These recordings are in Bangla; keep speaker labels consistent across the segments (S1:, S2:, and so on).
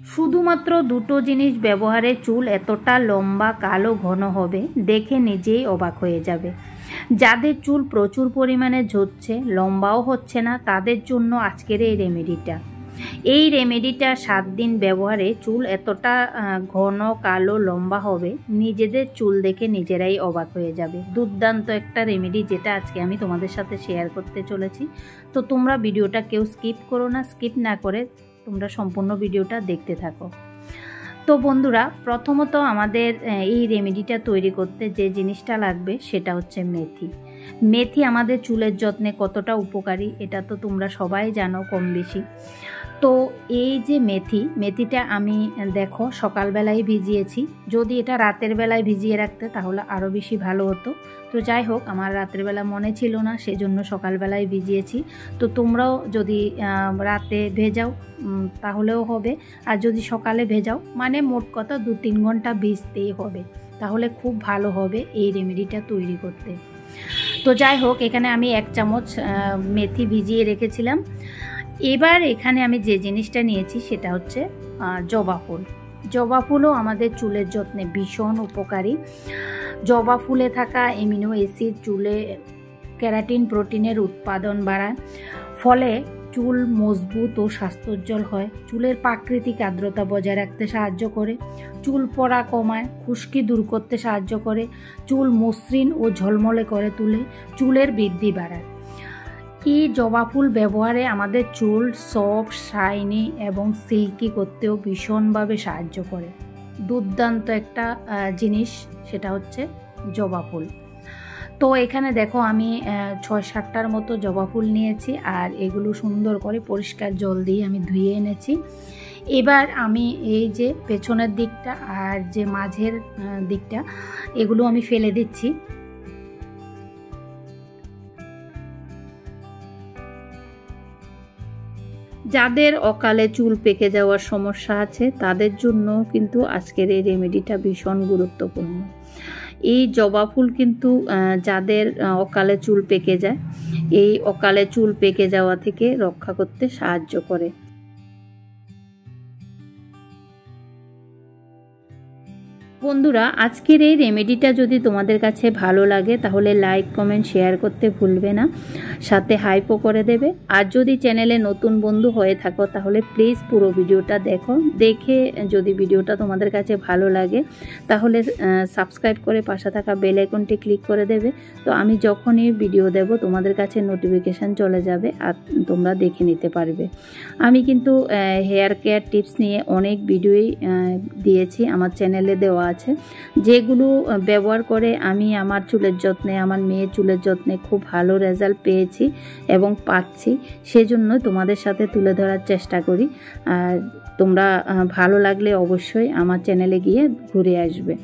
S1: শুধুমাত্র দুটো জিনিস ব্যবহারে চুল এতটা লম্বা কালো ঘন হবে, দেখে নিজেই অবাক হয়ে যাবে। যাদের চুল প্রচুর পরিমাণে ঝরছে, লম্বাও হচ্ছে না, তাদের জন্য আজকের এই রেমেডিটা। এই রেমেডিটা 7 দিন ব্যবহারে চুল এতটা ঘন কালো লম্বা হবে, নিজেদের চুল দেখে নিজেরাই অবাক হয়ে যাবে। দুর্দান্ত একটা রেমেডি, যেটা আজকে আমি তোমাদের সাথে শেয়ার করতে চলেছি। তো তোমরা ভিডিওটা কেউ স্কিপ করো না, স্কিপ না করে তোমরা সম্পূর্ণ ভিডিওটা দেখতে থাকো। তো বন্ধুরা, প্রথমত আমাদের এই রেমেডিটা তৈরি করতে যে জিনিসটা লাগবে সেটা হচ্ছে মেথি। মেথি আমাদের চুলের যত্নে কতটা উপকারী এটা তো তোমরা সবাই জানো কম বেশি। তো এই যে মেথিটা আমি দেখো সকালবেলায় ভিজিয়েছি। যদি এটা রাতের বেলায় ভিজিয়ে রাখতে তাহলে আরও বেশি ভালো হতো। তো যাই হোক, আমার রাতের বেলা মনে ছিল না, সেজন্য সকালবেলায় ভিজিয়েছি। তো তোমরাও যদি রাতে ভেজাও তাহলেও হবে, আর যদি সকালে ভেজাও, মানে মোট কথা 2-3 ঘন্টা ভিজতেই হবে, তাহলে খুব ভালো হবে এই রেমেডিটা তৈরি করতে। তো যাই হোক, এখানে আমি 1 চামচ মেথি ভিজিয়ে রেখেছিলাম। এবার এখানে আমি যে জিনিসটা নিয়েছি সেটা হচ্ছে জবা ফুল। জবা ফুলও আমাদের চুলের যত্নে ভীষণ উপকারী। জবা ফুলে থাকা অ্যামিনো অ্যাসিড চুলে ক্যারাটিন প্রোটিনের উৎপাদন বাড়ায়, ফলে চুল মজবুত ও স্বাস্থ্যোজ্জ্বল হয়। চুলের প্রাকৃতিক আর্দ্রতা বজায় রাখতে সাহায্য করে, চুল পড়া কমায়, খুশকি দূর করতে সাহায্য করে, চুল মসৃণ ও ঝলমলে করে তুলে, চুলের বৃদ্ধি বাড়ায়। এই জবা ফুল ব্যবহারে আমাদের চুল সফট, শাইনি এবং সিল্কি করতেও ভীষণভাবে সাহায্য করে। দুর্দান্ত একটা জিনিস, সেটা হচ্ছে জবা ফুল। তো এখানে দেখো আমি 6-7টার মতো জবা ফুল নিয়েছি, আর এগুলো সুন্দর করে পরিষ্কার জল দিয়ে আমি ধুয়ে এনেছি। এবার আমি এই যে পেছনের দিকটা আর যে মাঝের দিকটা, এগুলো আমি ফেলে দিচ্ছি। যাদের অকালে চুল পেকে যাওয়ার সমস্যা আছে তাদের জন্য কিন্তু আজকের এই রেমেডিটা ভীষণ গুরুত্বপূর্ণ। এই জবা ফুল কিন্তু যাদের অকালে চুল পেকে যায়, এই অকালে চুল পেকে যাওয়া থেকে রক্ষা করতে সাহায্য করে। বন্ধুরা, আজকের এই রেমেডিটা যদি তোমাদের কাছে ভালো লাগে তাহলে লাইক, কমেন্ট, শেয়ার করতে ভুলবে না, সাথে হাইপও করে দেবে। আর যদি চ্যানেলে নতুন বন্ধু হয়ে থাকো তাহলে প্লিজ পুরো ভিডিওটা দেখো, দেখে যদি ভিডিওটা তোমাদের কাছে ভালো লাগে তাহলে সাবস্ক্রাইব করে পাশে থাকা বেল আইকনটি ক্লিক করে দেবে। তো আমি যখনই ভিডিও দেব তোমাদের কাছে নোটিফিকেশান চলে যাবে আর তোমরা দেখে নিতে পারবে। আমি কিন্তু হেয়ার কেয়ার টিপস নিয়ে অনেক ভিডিওই দিয়েছি, আমার চ্যানেলে দেওয়া আছে, যেগুলো ব্যবহার করে আমি আমার চুলের যত্নে, আমার মেয়ের চুলের যত্নে খুব ভালো রেজাল্ট পেয়েছি এবং পাচ্ছি। সেজন্য তোমাদের সাথে তুলে ধরার চেষ্টা করি। আর তোমরা ভালো লাগলে অবশ্যই আমার চ্যানেলে গিয়ে ঘুরে আসবে।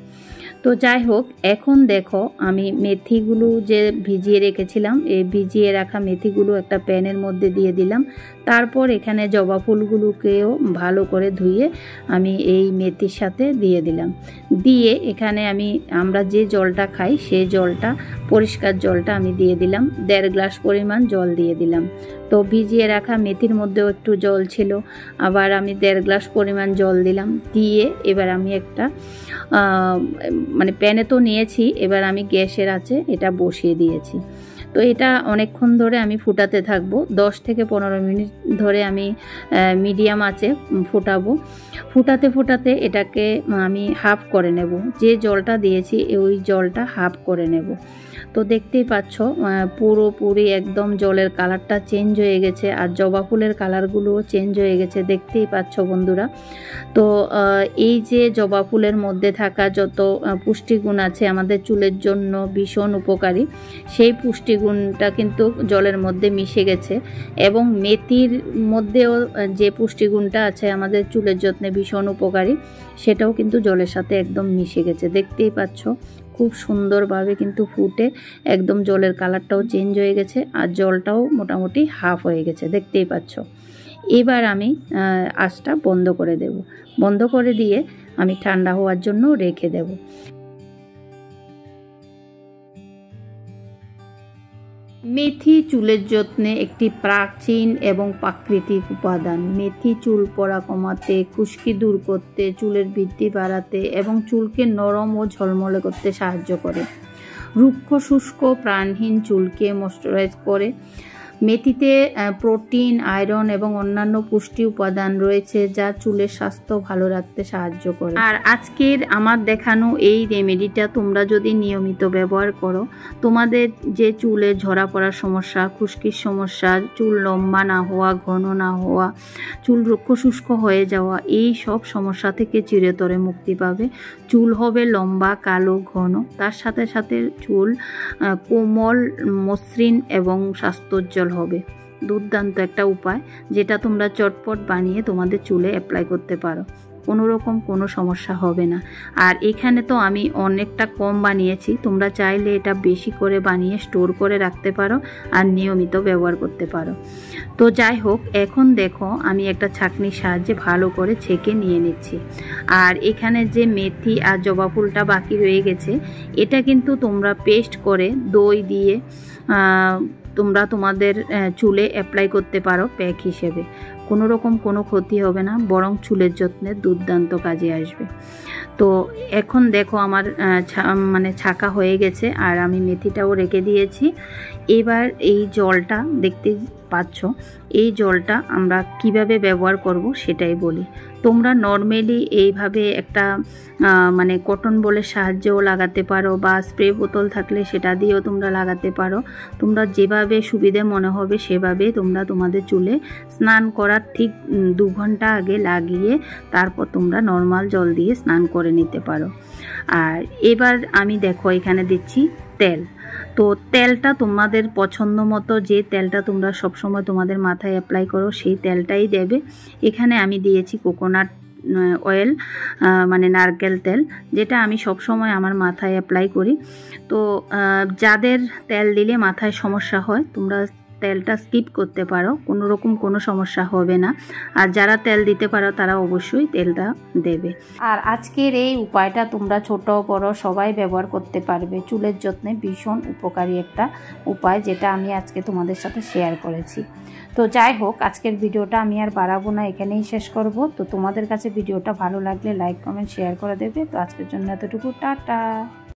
S1: তো যাই হোক, এখন দেখো আমি মেথিগুলো যে ভিজিয়ে রেখেছিলাম, এই ভিজিয়ে রাখা মেথিগুলো একটা প্যানের মধ্যে দিয়ে দিলাম। তারপর এখানে জবা ফুলগুলোকেও ভালো করে ধুয়ে আমি এই মেথির সাথে দিয়ে দিলাম। দিয়ে এখানে আমরা যে জলটা খাই সেই জলটা, পরিষ্কার জলটা আমি দিয়ে দিলাম। 1.5 গ্লাস পরিমাণ জল দিয়ে দিলাম। তো ভিজিয়ে রাখা মেথির মধ্যেও একটু জল ছিল, আবার আমি 1.5 গ্লাস পরিমাণ জল দিলাম। দিয়ে এবার আমি একটা মানে প্যানে তো নিয়েছি, এবার আমি গ্যাসের আছে এটা বসিয়ে দিয়েছি। তো এটা অনেকক্ষণ ধরে আমি ফুটাতে থাকবো, 10 থেকে 15 মিনিট ধরে আমি মিডিয়াম আঁচে ফুটাবো। ফুটাতে ফুটাতে এটাকে আমি হাফ করে নেব, যে জলটা দিয়েছি ওই জলটা হাফ করে নেব। তো দেখতেই পাচ্ছ পুরোপুরি একদম জলের কালারটা চেঞ্জ হয়ে গেছে, আর জবা ফুলের কালারগুলোও চেঞ্জ হয়ে গেছে, দেখতেই পাচ্ছ বন্ধুরা। তো এই যে জবা ফুলের মধ্যে থাকা যত পুষ্টিগুণ আছে আমাদের চুলের জন্য ভীষণ উপকারী, সেই পুষ্টিগুণটা কিন্তু জলের মধ্যে মিশে গেছে। এবং মেথির মধ্যেও যে পুষ্টিগুণটা আছে আমাদের চুলের যত্নে ভীষণ উপকারী, সেটাও কিন্তু জলের সাথে একদম মিশে গেছে। দেখতেই পাচ্ছ খুব সুন্দরভাবে কিন্তু ফুটে একদম জলের কালারটাও চেঞ্জ হয়ে গেছে, আর জলটাও মোটামুটি হাফ হয়ে গেছে, দেখতেই পাচ্ছ। এবার আমি আঁচটা বন্ধ করে দেব। বন্ধ করে দিয়ে আমি ঠান্ডা হওয়ার জন্য রেখে দেব। মেথি চুলের যত্নে একটি প্রাচীন এবং প্রাকৃতিক উপাদান। মেথি চুল পড়া কমাতে, খুশকি দূর করতে, চুলের বৃদ্ধি বাড়াতে এবং চুলকে নরম ও ঝলমলে করতে সাহায্য করে। রুক্ষ শুষ্ক প্রাণহীন চুলকে ময়শ্চারাইজ করে। মেথিতে প্রোটিন, আয়রন এবং অন্যান্য পুষ্টি উপাদান রয়েছে যা চুলের স্বাস্থ্য ভালো রাখতে সাহায্য করে। আর আজকের আমার দেখানো এই রেমেডিটা তোমরা যদি নিয়মিত ব্যবহার করো, তোমাদের যে চুলে ঝরা পড়ার সমস্যা, খুশকির সমস্যা, চুল লম্বা না হওয়া, ঘন না হওয়া, চুল রুক্ষ শুষ্ক হয়ে যাওয়া, এই সব সমস্যা থেকে চিরতরে মুক্তি পাবে। চুল হবে লম্বা, কালো, ঘন, তার সাথে সাথে চুল কোমল, মসৃণ এবং স্বাস্থ্যোজ্জ্বল হবে। দুর্দান্ত একটা উপায় যেটা তোমরা চটপট বানিয়ে তোমাদের চুলে অ্যাপ্লাই করতে পারো, কোনো রকম কোনো সমস্যা হবে না। আর এখানে তো আমি অনেকটা কম বানিয়েছি, তোমরা চাইলে এটা বেশি করে বানিয়ে স্টোর করে রাখতে পারো আর নিয়মিত ব্যবহার করতে পারো। তো যাই হোক, এখন দেখো আমি একটা ছাঁকনির সাহায্যে ভালো করে ছেঁকে নিয়ে নিচ্ছি। আর এখানে যে মেথি আর জবা ফুলটা বাকি রয়ে গেছে, এটা কিন্তু তোমরা পেস্ট করে দই দিয়ে তোমরা তোমাদের চুলে অ্যাপ্লাই করতে পারো প্যাক হিসেবে। কোনো রকম কোনো ক্ষতি হবে না, বরং চুলের যত্নে দুর্দান্ত কাজে আসবে। তো এখন দেখো আমার ছাকা হয়ে গেছে আর আমি মেথিটাও রেখে দিয়েছি। এবার এই জলটা দেখতে পাচ্ছ, এই জলটা আমরা কিভাবে ব্যবহার করব সেটাই বলি। তোমরা নর্মালি এইভাবে একটা কটন বলের সাহায্যেও লাগাতে পারো, বা স্প্রে বোতল থাকলে সেটা দিয়েও তোমরা লাগাতে পারো। তোমরা যেভাবে সুবিধে মনে হবে সেভাবে তোমরা তোমাদের চুলে স্নান করার ঠিক 2 ঘন্টা আগে লাগিয়ে তারপর তোমরা নর্মাল জল দিয়ে স্নান করে নিতে পারো। আর এবার আমি দেখো এখানে দিচ্ছি তেল। তো তেলটা তোমাদের পছন্দ মতো, যে তেলটা তোমরা সবসময় তোমাদের মাথায় অ্যাপ্লাই করো সেই তেলটাই দেবে। এখানে আমি দিয়েছি কোকোনাট অয়েল, নারকেল তেল, যেটা আমি সবসময় আমার মাথায় অ্যাপ্লাই করি। তো যাদের তেল দিলে মাথায় সমস্যা হয় তোমরা তেলটা স্কিপ করতে পারো, কোনো রকম কোনো সমস্যা হবে না। আর যারা তেল দিতে পারো তারা অবশ্যই তেলটা দেবে। আর আজকের এই উপায়টা তোমরা ছোট বড় সবাই ব্যবহার করতে পারবে। চুলের যত্নে ভীষণ উপকারী একটা উপায়, যেটা আমি আজকে তোমাদের সাথে শেয়ার করেছি। তো যাই হোক, আজকের ভিডিওটা আমি আর বাড়াবো না, এখানেই শেষ করব। তো তোমাদের কাছে ভিডিওটা ভালো লাগলে লাইক, কমেন্ট, শেয়ার করে দেবে। তো আজকের জন্য এতটুকু, টাটা।